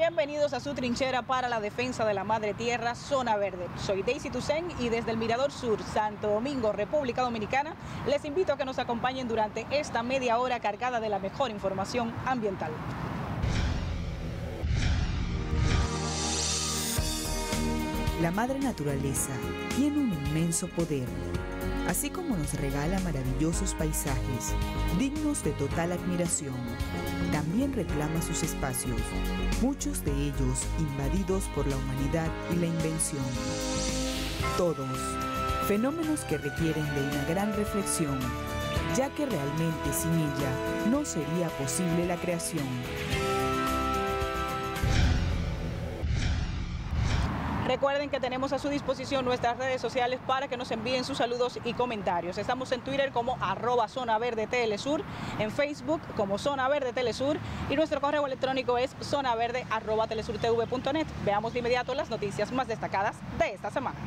Bienvenidos a su trinchera para la defensa de la madre tierra, Zona Verde. Soy Daisy Toussaint y desde el Mirador Sur, Santo Domingo, República Dominicana, les invito a que nos acompañen durante esta media hora cargada de la mejor información ambiental. La madre naturaleza tiene un inmenso poder. Así como nos regala maravillosos paisajes, dignos de total admiración, también reclama sus espacios, muchos de ellos invadidos por la humanidad y la invención. Todos, fenómenos que requieren de una gran reflexión, ya que realmente sin ella no sería posible la creación. Recuerden que tenemos a su disposición nuestras redes sociales para que nos envíen sus saludos y comentarios. Estamos en Twitter como @ZonaVerdeTLSur, en Facebook como Zona Verde Telesur y nuestro correo electrónico es zonaverde@telesurtv.net. Veamos de inmediato las noticias más destacadas de esta semana.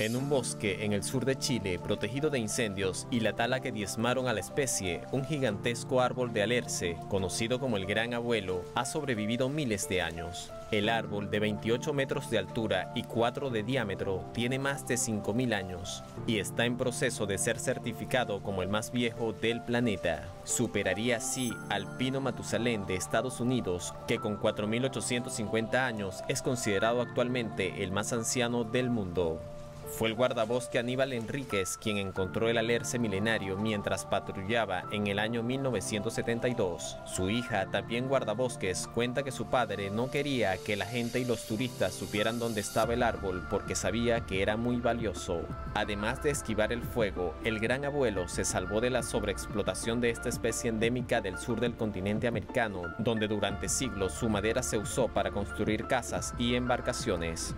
En un bosque en el sur de Chile, protegido de incendios y la tala que diezmaron a la especie, un gigantesco árbol de alerce, conocido como el Gran Abuelo, ha sobrevivido miles de años. El árbol, de 28 metros de altura y 4 de diámetro, tiene más de 5.000 años y está en proceso de ser certificado como el más viejo del planeta. Superaría así al pino Matusalén de Estados Unidos, que con 4.850 años es considerado actualmente el más anciano del mundo. Fue el guardabosque Aníbal Enríquez quien encontró el alerce milenario mientras patrullaba en el año 1972. Su hija, también guardabosques, cuenta que su padre no quería que la gente y los turistas supieran dónde estaba el árbol porque sabía que era muy valioso. Además de esquivar el fuego, el Gran Abuelo se salvó de la sobreexplotación de esta especie endémica del sur del continente americano, donde durante siglos su madera se usó para construir casas y embarcaciones.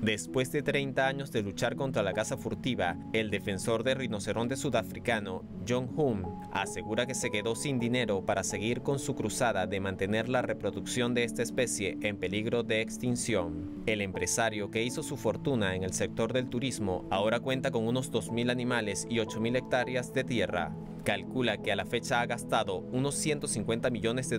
Después de 30 años de luchar contra la caza furtiva, el defensor de rinoceronte sudafricano, John Hume, asegura que se quedó sin dinero para seguir con su cruzada de mantener la reproducción de esta especie en peligro de extinción. El empresario, que hizo su fortuna en el sector del turismo, ahora cuenta con unos 2.000 animales y 8.000 hectáreas de tierra. Calcula que a la fecha ha gastado unos $150 millones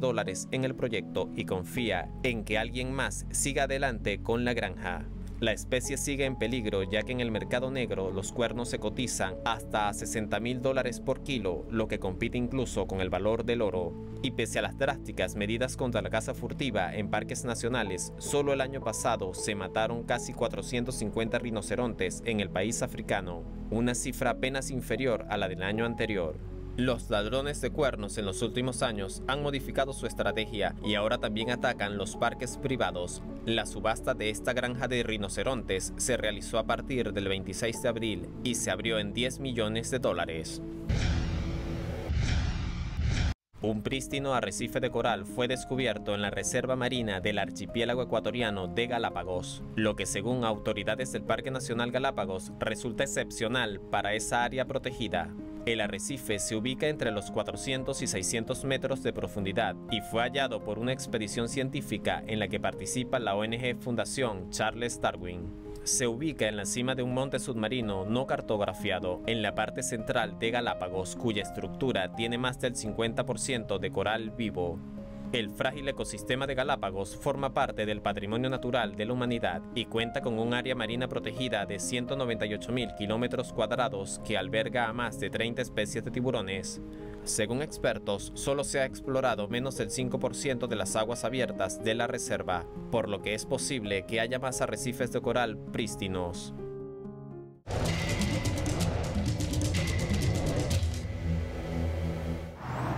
en el proyecto y confía en que alguien más siga adelante con la granja. La especie sigue en peligro ya que en el mercado negro los cuernos se cotizan hasta a $60.000 por kilo, lo que compite incluso con el valor del oro. Y pese a las drásticas medidas contra la caza furtiva en parques nacionales, solo el año pasado se mataron casi 450 rinocerontes en el país africano, una cifra apenas inferior a la del año anterior. Los ladrones de cuernos en los últimos años han modificado su estrategia y ahora también atacan los parques privados. La subasta de esta granja de rinocerontes se realizó a partir del 26 de abril y se abrió en $10 millones. Un prístino arrecife de coral fue descubierto en la reserva marina del archipiélago ecuatoriano de Galápagos, lo que según autoridades del Parque Nacional Galápagos resulta excepcional para esa área protegida. El arrecife se ubica entre los 400 y 600 metros de profundidad y fue hallado por una expedición científica en la que participa la ONG Fundación Charles Darwin. Se ubica en la cima de un monte submarino no cartografiado en la parte central de Galápagos, cuya estructura tiene más del 50% de coral vivo. El frágil ecosistema de Galápagos forma parte del patrimonio natural de la humanidad y cuenta con un área marina protegida de 198.000 kilómetros cuadrados que alberga a más de 30 especies de tiburones. Según expertos, solo se ha explorado menos del 5% de las aguas abiertas de la reserva, por lo que es posible que haya más arrecifes de coral prístinos.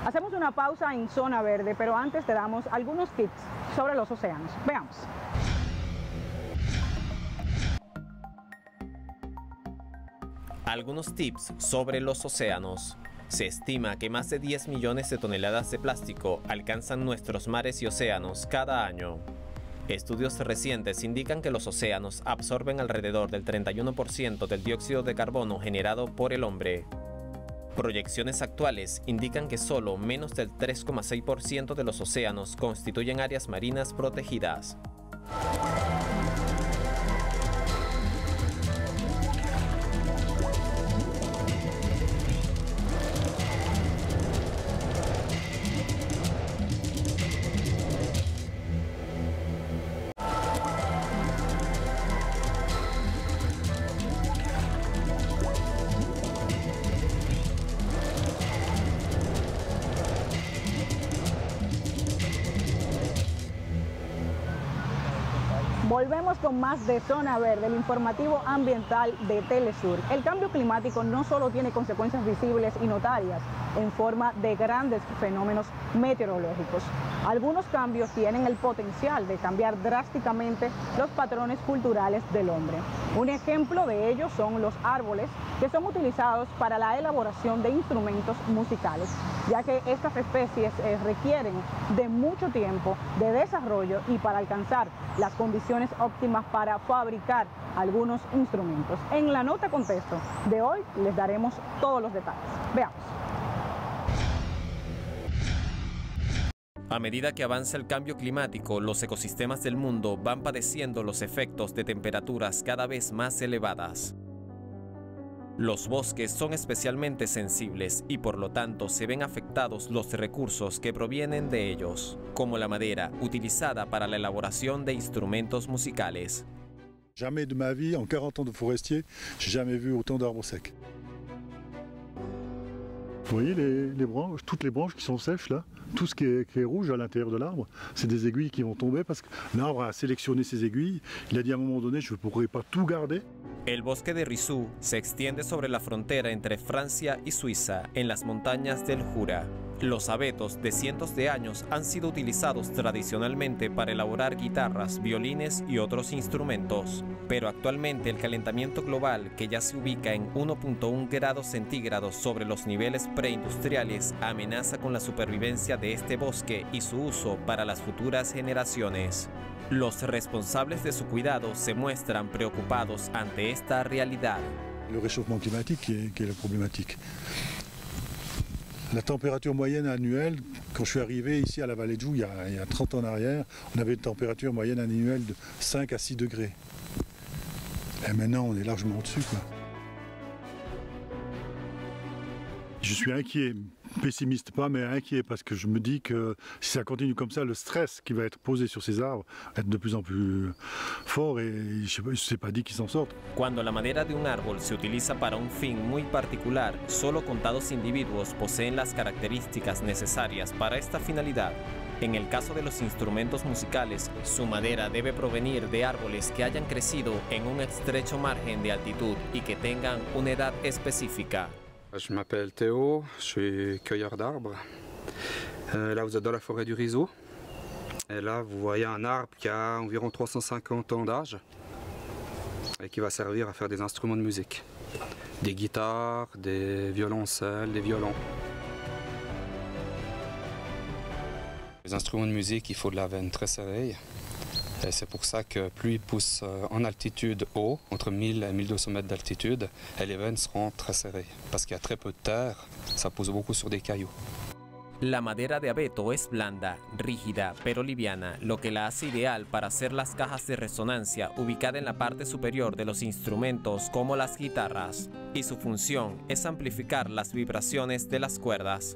Hacemos una pausa en Zona Verde, pero antes te damos algunos tips sobre los océanos. Veamos. Algunos tips sobre los océanos. Se estima que más de 10 millones de toneladas de plástico alcanzan nuestros mares y océanos cada año. Estudios recientes indican que los océanos absorben alrededor del 31% del dióxido de carbono generado por el hombre. Proyecciones actuales indican que solo menos del 3,6% de los océanos constituyen áreas marinas protegidas. Volvemos con más de Zona Verde, el informativo ambiental de Telesur. El cambio climático no solo tiene consecuencias visibles y notarias en forma de grandes fenómenos meteorológicos. Algunos cambios tienen el potencial de cambiar drásticamente los patrones culturales del hombre. Un ejemplo de ello son los árboles, que son utilizados para la elaboración de instrumentos musicales, ya que estas especies requieren de mucho tiempo de desarrollo y para alcanzar las condiciones óptimas para fabricar algunos instrumentos. En la nota contexto de hoy les daremos todos los detalles. Veamos. A medida que avanza el cambio climático, los ecosistemas del mundo van padeciendo los efectos de temperaturas cada vez más elevadas. Los bosques son especialmente sensibles y por lo tanto se ven afectados los recursos que provienen de ellos, como la madera utilizada para la elaboración de instrumentos musicales. Jamais de ma vie, en 40 ans de forestier, j'ai jamais vu autant d'arbres secs. Vous voyez les branches, toutes les branches qui sont sèches là, tout ce qui est rouge à l'intérieur de l'arbre, c'est des aiguilles qui vont tomber parce que l'arbre a sélectionné ses aiguilles. Il a dit à un moment donné, je ne pourrai pas tout garder. El bosque de Rizú se extiende sobre la frontera entre Francia y Suiza, en las montañas del Jura. Los abetos de cientos de años han sido utilizados tradicionalmente para elaborar guitarras, violines y otros instrumentos. Pero actualmente el calentamiento global, que ya se ubica en 1.1 grados centígrados sobre los niveles preindustriales, amenaza con la supervivencia de este bosque y su uso para las futuras generaciones. Los responsables de su cuidado se muestran preocupados ante esta realidad. Le réchauffement climatique qui est la problématique. La température moyenne annuelle, quand je suis arrivé ici à la vallée de Joux il y a 30 ans en arrière, on avait une température moyenne annuelle de 5 à 6 degrés. Et maintenant, on est largement au-dessus, quoi. Je suis inquiet, pessimiste pas, mais inquiet, parce que je me dis que si ça continue comme ça, le stress qui va être posé sur ces arbres va être de plus en plus fort et je ne sais pas dit qu'ils s'en sortent. Cuando la madera de un árbol se utiliza para un fin muy particular, solo contados individuos poseen las características necesarias para esta finalidad. En el caso de los instrumentos musicales, su madera debe provenir de árboles que hayan crecido en un estrecho margen de altitud y que tengan una edad específica. Je m'appelle Théo, je suis cueilleur d'arbres. Là, vous êtes dans la forêt du Rizú. Et là, vous voyez un arbre qui a environ 350 ans d'âge et qui va servir à faire des instruments de musique. Des guitares, des violoncelles, des violons. Les instruments de musique, il faut de la veine très serrée. Et c'est pour ça que plus ils poussent en altitude haut, entre 1000 et 1200 mètres d'altitude, et les veines seront très serrées. Parce qu'il y a très peu de terre, ça pousse beaucoup sur des cailloux. La madera de abeto es blanda, rígida, pero liviana, lo que la hace ideal para hacer las cajas de resonancia ubicada en la parte superior de los instrumentos como las guitarras, y su función es amplificar las vibraciones de las cuerdas.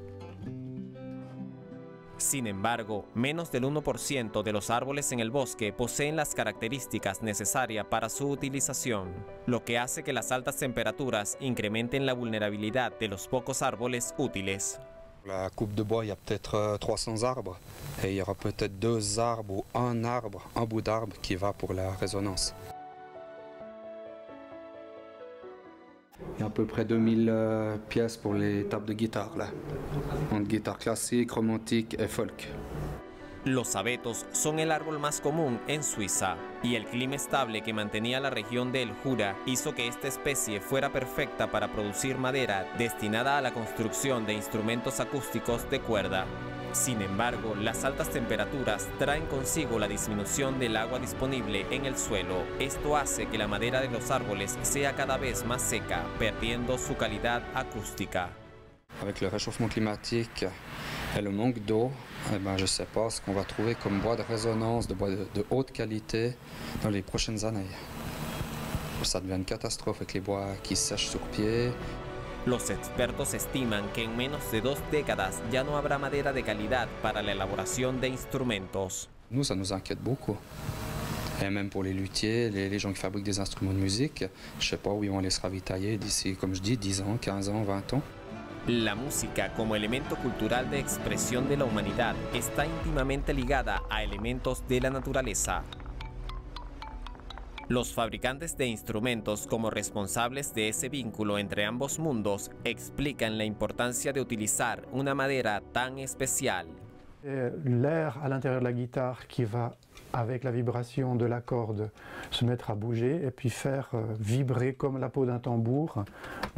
Sin embargo, menos del 1% de los árboles en el bosque poseen las características necesarias para su utilización, lo que hace que las altas temperaturas incrementen la vulnerabilidad de los pocos árboles útiles. La coupe de bois, il y a peut-être 300 arbres, et il y aura peut-être 2 arbres ou un arbre, un bout d'arbre qui va pour la résonance. Il y a à peu près 2000 pièces pour les tables de guitare, là, entre guitare classique, romantique et folk. Los abetos son el árbol más común en Suiza, y el clima estable que mantenía la región del Jura hizo que esta especie fuera perfecta para producir madera destinada a la construcción de instrumentos acústicos de cuerda. Sin embargo, las altas temperaturas traen consigo la disminución del agua disponible en el suelo. Esto hace que la madera de los árboles sea cada vez más seca, perdiendo su calidad acústica. Avec le réchauffement climatique et le manque d'eau, je ne sais pas ce qu'on va trouver comme bois de résonance, de bois de haute qualité dans les prochaines années. Ça devient une catastrophe avec les bois qui sèchent sur pied. Los expertos estiman que en menos de 2 décadas ya no habrá madera de calidad para la elaboración de instrumentos. Nous, ça nous inquiète beaucoup. Et même pour les luthiers, les gens qui fabriquent des instruments de musique, je ne sais pas où ils vont aller se ravitailler d'ici, comme je dis, 10 ans, 15 ans, 20 ans. La música, como elemento cultural de expresión de la humanidad, está íntimamente ligada a elementos de la naturaleza. Los fabricantes de instrumentos, como responsables de ese vínculo entre ambos mundos, explican la importancia de utilizar una madera tan especial. L'air à l'intérieur de la guitare qui va, avec la vibration de la corde, se mettre à bouger et puis faire vibrer comme la peau d'un tambour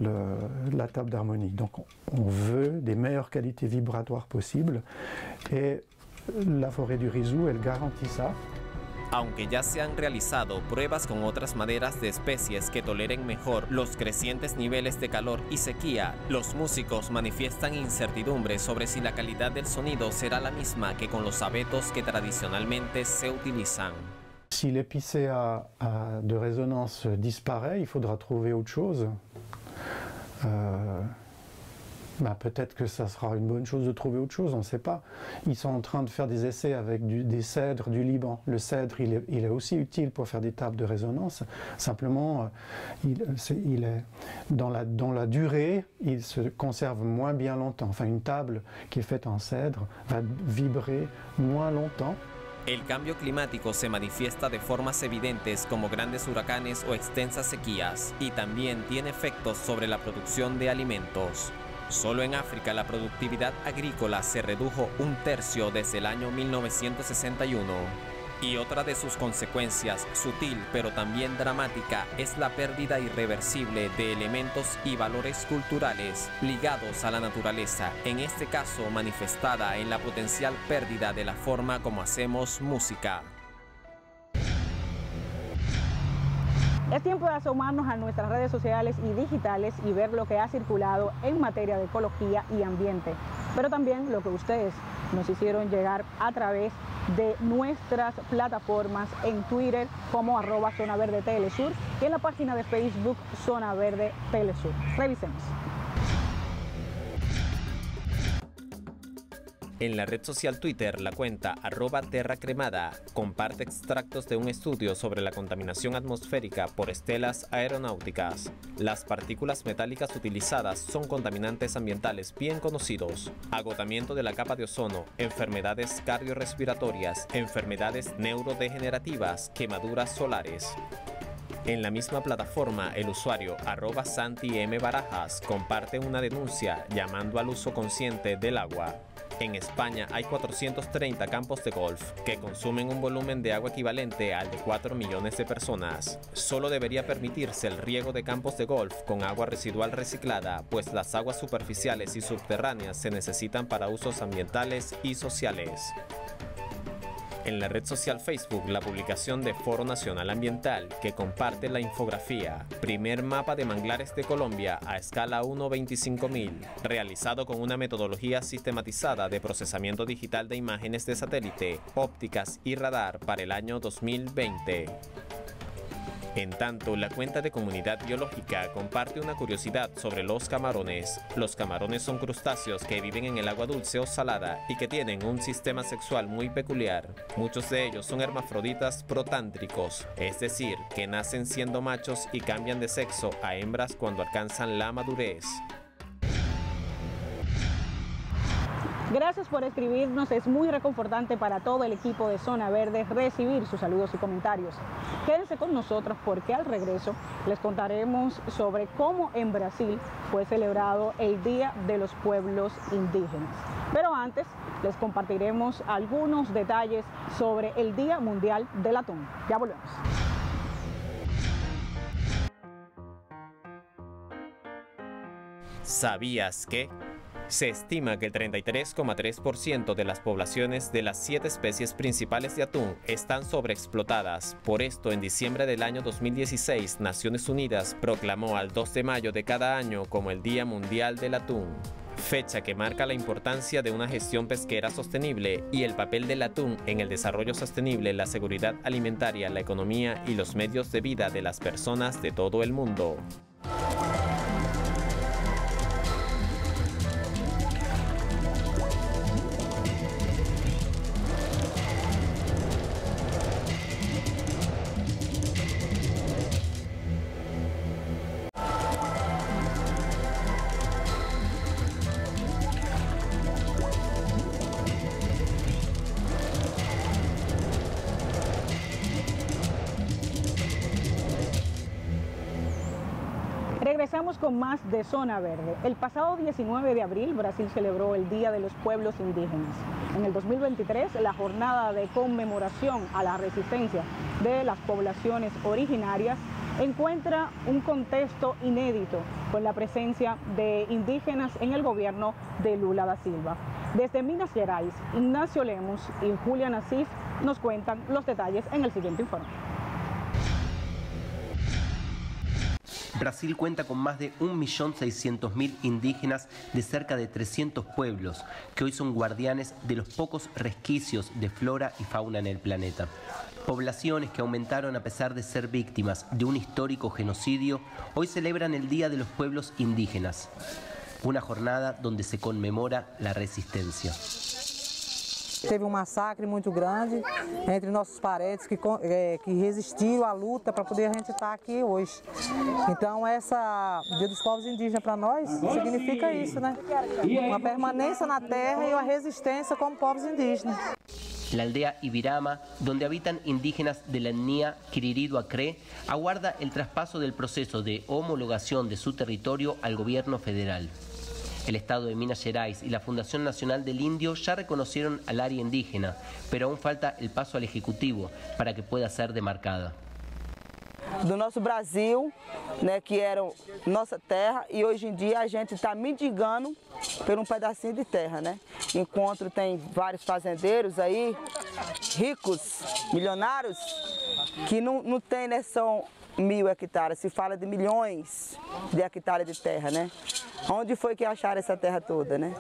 la table d'harmonie. Donc on veut des meilleures qualités vibratoires possibles et la forêt du Rizú, elle garantit ça. Aunque ya se han realizado pruebas con otras maderas de especies que toleren mejor los crecientes niveles de calor y sequía, los músicos manifiestan incertidumbre sobre si la calidad del sonido será la misma que con los abetos que tradicionalmente se utilizan. Si l'épicéa de résonance disparaît, il faudra trouver autre chose. Peut-être que ça sera une bonne chose de trouver autre chose, on ne sait pas. Ils sont en train de faire des essais avec des cèdres du Liban. Le cèdre, il est aussi utile pour faire des tables de résonance. Simplement, dans la durée, il se conserve moins bien longtemps. Enfin, une table qui est faite en cèdre va vibrer moins longtemps. El cambio climático se manifiesta de formas evidentes como grandes huracanes o extensas sequías y también tiene efectos sobre la producción de alimentos. Solo en África la productividad agrícola se redujo 1/3 desde el año 1961. Y otra de sus consecuencias, sutil pero también dramática, es la pérdida irreversible de elementos y valores culturales ligados a la naturaleza, en este caso manifestada en la potencial pérdida de la forma como hacemos música. Es tiempo de asomarnos a nuestras redes sociales y digitales y ver lo que ha circulado en materia de ecología y ambiente, pero también lo que ustedes nos hicieron llegar a través de nuestras plataformas en Twitter como @ZonaVerdeTeleSur y en la página de Facebook Zona Verde Telesur. Revisemos. En la red social Twitter, la cuenta @terracremada comparte extractos de un estudio sobre la contaminación atmosférica por estelas aeronáuticas. Las partículas metálicas utilizadas son contaminantes ambientales bien conocidos: agotamiento de la capa de ozono, enfermedades cardiorrespiratorias, enfermedades neurodegenerativas, quemaduras solares. En la misma plataforma, el usuario @SantiMBarajas comparte una denuncia llamando al uso consciente del agua. En España hay 430 campos de golf que consumen un volumen de agua equivalente al de 4 millones de personas. Solo debería permitirse el riego de campos de golf con agua residual reciclada, pues las aguas superficiales y subterráneas se necesitan para usos ambientales y sociales. En la red social Facebook, la publicación de Foro Nacional Ambiental, que comparte la infografía Primer mapa de manglares de Colombia a escala 1/25.000, realizado con una metodología sistematizada de procesamiento digital de imágenes de satélite, ópticas y radar para el año 2020. En tanto, la cuenta de Comunidad Biológica comparte una curiosidad sobre los camarones. Los camarones son crustáceos que viven en el agua dulce o salada y que tienen un sistema sexual muy peculiar. Muchos de ellos son hermafroditas protántricos, es decir, que nacen siendo machos y cambian de sexo a hembras cuando alcanzan la madurez. Gracias por escribirnos, es muy reconfortante para todo el equipo de Zona Verde recibir sus saludos y comentarios. Quédense con nosotros porque al regreso les contaremos sobre cómo en Brasil fue celebrado el Día de los Pueblos Indígenas. Pero antes les compartiremos algunos detalles sobre el Día Mundial del Atún. Ya volvemos. ¿Sabías que? Se estima que el 33,3% de las poblaciones de las 7 especies principales de atún están sobreexplotadas. Por esto, en diciembre del año 2016, Naciones Unidas proclamó al 2 de mayo de cada año como el Día Mundial del Atún, fecha que marca la importancia de una gestión pesquera sostenible y el papel del atún en el desarrollo sostenible, la seguridad alimentaria, la economía y los medios de vida de las personas de todo el mundo. Regresamos con más de Zona Verde. El pasado 19 de abril, Brasil celebró el Día de los Pueblos Indígenas. En el 2023, la jornada de conmemoración a la resistencia de las poblaciones originarias encuentra un contexto inédito con la presencia de indígenas en el gobierno de Lula da Silva. Desde Minas Gerais, Ignacio Lemus y Julia Nassif nos cuentan los detalles en el siguiente informe. Brasil cuenta con más de 1.600.000 indígenas de cerca de 300 pueblos, que hoy son guardianes de los pocos resquicios de flora y fauna en el planeta. Poblaciones que aumentaron a pesar de ser víctimas de un histórico genocidio, hoy celebran el Día de los Pueblos Indígenas, una jornada donde se conmemora la resistencia. Teve massacre muito grande entre nossos parentes que resistiram à luta para poder a gente estar aqui hoje. Então, essa Dia dos Povos Indígenas para nós significa isso, né? Uma permanência na terra e uma resistência como povos indígenas. La aldea Ibirama, donde habitan indígenas de la etnia Quirirido-Acré, aguarda el traspaso del proceso de homologación de su territorio al gobierno federal. El Estado de Minas Gerais y la Fundación Nacional del Indio ya reconocieron al área indígena, pero aún falta el paso al Ejecutivo para que pueda ser demarcada. Do nosso Brasil, né, que era nossa terra, e hoje em dia a gente está mendigando por pedacinho de terra, né? Enquanto tem vários fazendeiros aí, ricos, milionários, que não tem, né, são 1.000 hectares, se fala de milhões de hectares de terra, né? Onde foi que acharam essa terra toda, né?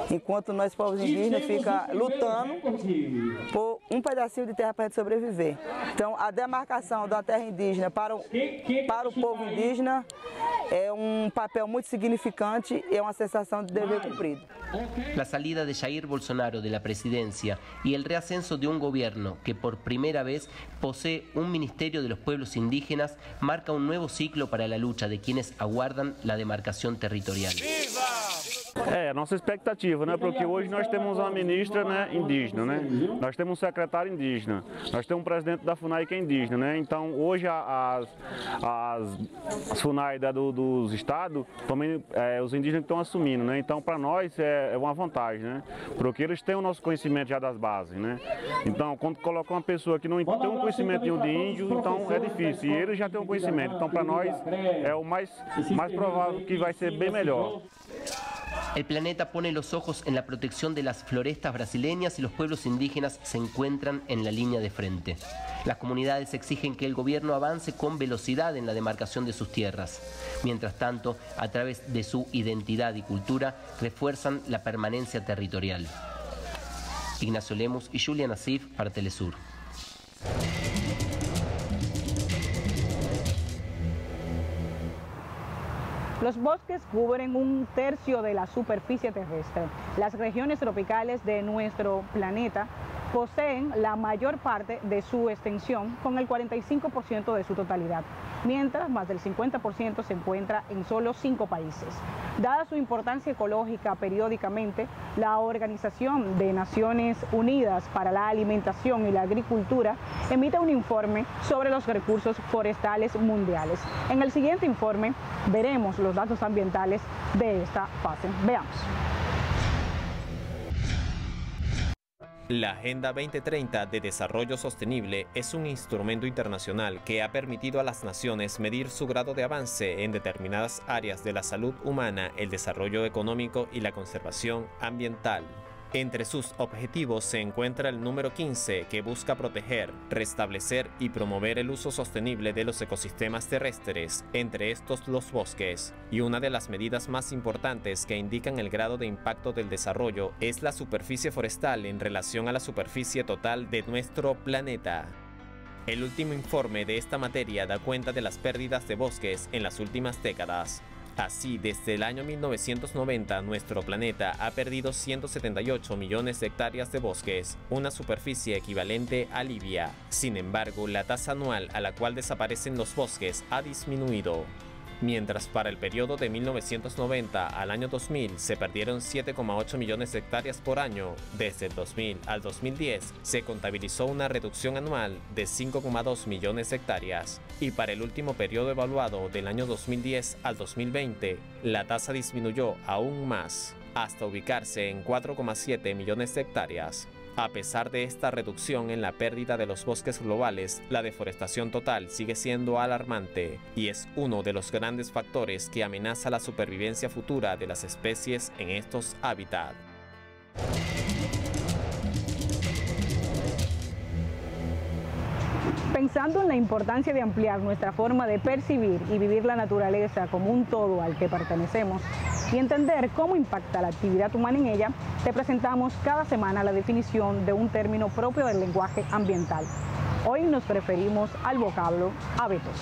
Enquanto nós, povos indígenas, fica lutando por pedacinho de terra para a gente sobreviver. Então, a demarcação da terra indígena para o povo indígena é papel muy significante y una sensación de deber cumplido. La salida de Jair Bolsonaro de la presidencia y el reascenso de un gobierno que por primera vez posee un Ministerio de los Pueblos Indígenas marca un nuevo ciclo para la lucha de quienes aguardan la demarcación territorial. É, nossa expectativa, né? Porque hoje nós temos uma ministra, né, indígena, né? Nós temos um secretário indígena, nós temos um presidente da FUNAI que é indígena, né? Então hoje as FUNAI dos estados, também os indígenas que estão assumindo, né? Então para nós é uma vantagem, né? Porque eles têm o nosso conhecimento já das bases, né? Então quando coloca uma pessoa que não tem um conhecimento de índio, então é difícil, e eles já têm um conhecimento, então para nós é o mais provável que vai ser bem melhor. El planeta pone los ojos en la protección de las florestas brasileñas y los pueblos indígenas se encuentran en la línea de frente. Las comunidades exigen que el gobierno avance con velocidad en la demarcación de sus tierras. Mientras tanto, a través de su identidad y cultura, refuerzan la permanencia territorial. Ignacio Lemus y Julia Nassif para Telesur. Los bosques cubren 1/3 de la superficie terrestre. Las regiones tropicales de nuestro planeta poseen la mayor parte de su extensión, con el 45% de su totalidad, mientras más del 50% se encuentra en solo 5 países. Dada su importancia ecológica, periódicamente, la Organización de Naciones Unidas para la Alimentación y la Agricultura emite un informe sobre los recursos forestales mundiales. En el siguiente informe veremos los datos ambientales de esta fase. Veamos. La Agenda 2030 de Desarrollo Sostenible es un instrumento internacional que ha permitido a las naciones medir su grado de avance en determinadas áreas de la salud humana, el desarrollo económico y la conservación ambiental. Entre sus objetivos se encuentra el número 15, que busca proteger, restablecer y promover el uso sostenible de los ecosistemas terrestres, entre estos los bosques. Y una de las medidas más importantes que indican el grado de impacto del desarrollo es la superficie forestal en relación a la superficie total de nuestro planeta. El último informe de esta materia da cuenta de las pérdidas de bosques en las últimas décadas. Así, desde el año 1990, nuestro planeta ha perdido 178 millones de hectáreas de bosques, una superficie equivalente a Libia. Sin embargo, la tasa anual a la cual desaparecen los bosques ha disminuido. mientras para el periodo de 1990 al año 2000 se perdieron 7,8 millones de hectáreas por año. Desde el 2000 al 2010 se contabilizó una reducción anual de 5,2 millones de hectáreas, y para el último periodo evaluado del año 2010 al 2020, la tasa disminuyó aún más, hasta ubicarse en 4,7 millones de hectáreas. A pesar de esta reducción en la pérdida de los bosques globales, la deforestación total sigue siendo alarmante y es uno de los grandes factores que amenaza la supervivencia futura de las especies en estos hábitats. Pensando en la importancia de ampliar nuestra forma de percibir y vivir la naturaleza como un todo al que pertenecemos y entender cómo impacta la actividad humana en ella, te presentamos cada semana la definición de un término propio del lenguaje ambiental. Hoy nos referimos al vocablo abetos.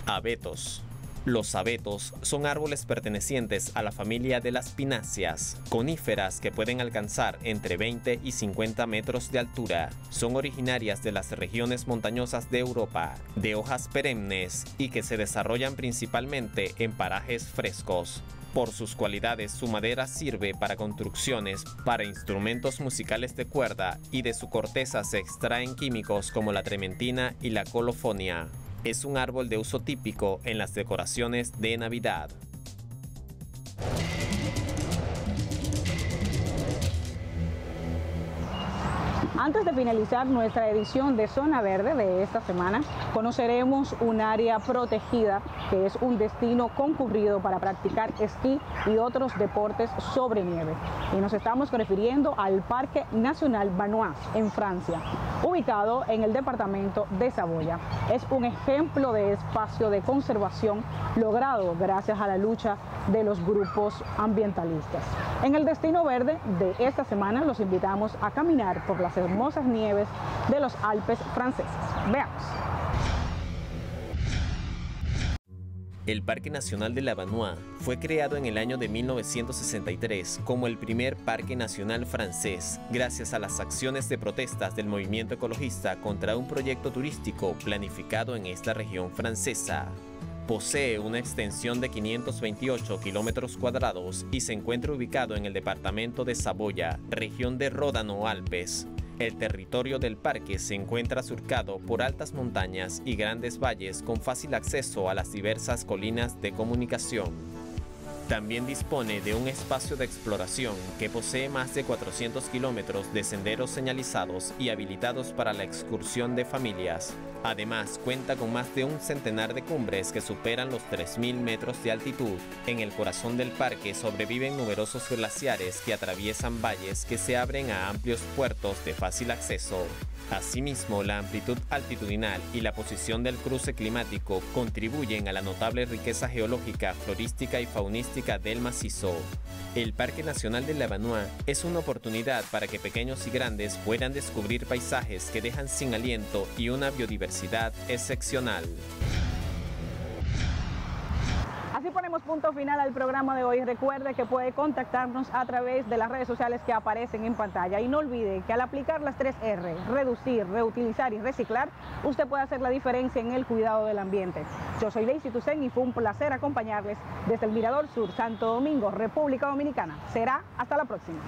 Abetos. Los abetos son árboles pertenecientes a la familia de las pináceas, coníferas que pueden alcanzar entre 20 y 50 metros de altura. Son originarias de las regiones montañosas de Europa, de hojas perennes y que se desarrollan principalmente en parajes frescos. Por sus cualidades, su madera sirve para construcciones, para instrumentos musicales de cuerda, y de su corteza se extraen químicos como la trementina y la colofonia. Es un árbol de uso típico en las decoraciones de Navidad. Antes de finalizar nuestra edición de Zona Verde de esta semana, conoceremos un área protegida que es un destino concurrido para practicar esquí y otros deportes sobre nieve. Y nos estamos refiriendo al Parque Nacional Vanoise, en Francia, ubicado en el departamento de Saboya. Es un ejemplo de espacio de conservación logrado gracias a la lucha de los grupos ambientalistas. En el destino verde de esta semana los invitamos a caminar por las hermosas nieves de los Alpes franceses. Veamos. El Parque Nacional de la Vanoise fue creado en el año de 1963 como el primer parque nacional francés, gracias a las acciones de protestas del movimiento ecologista contra un proyecto turístico planificado en esta región francesa. Posee una extensión de 528 kilómetros cuadrados y se encuentra ubicado en el departamento de Saboya, región de Ródano-Alpes. El territorio del parque se encuentra surcado por altas montañas y grandes valles con fácil acceso a las diversas colinas de comunicación. También dispone de un espacio de exploración que posee más de 400 kilómetros de senderos señalizados y habilitados para la excursión de familias. Además, cuenta con más de un centenar de cumbres que superan los 3.000 metros de altitud. En el corazón del parque sobreviven numerosos glaciares que atraviesan valles que se abren a amplios puertos de fácil acceso. Asimismo, la amplitud altitudinal y la posición del cruce climático contribuyen a la notable riqueza geológica, florística y faunística del macizo. El Parque Nacional de la Vanoise es una oportunidad para que pequeños y grandes puedan descubrir paisajes que dejan sin aliento y una biodiversidad excepcional. Así ponemos punto final al programa de hoy. Recuerde que puede contactarnos a través de las redes sociales que aparecen en pantalla. Y no olvide que al aplicar las 3 R, reducir, reutilizar y reciclar, usted puede hacer la diferencia en el cuidado del ambiente. Yo soy Daisy Toussaint y fue un placer acompañarles desde el Mirador Sur, Santo Domingo, República Dominicana. Será hasta la próxima.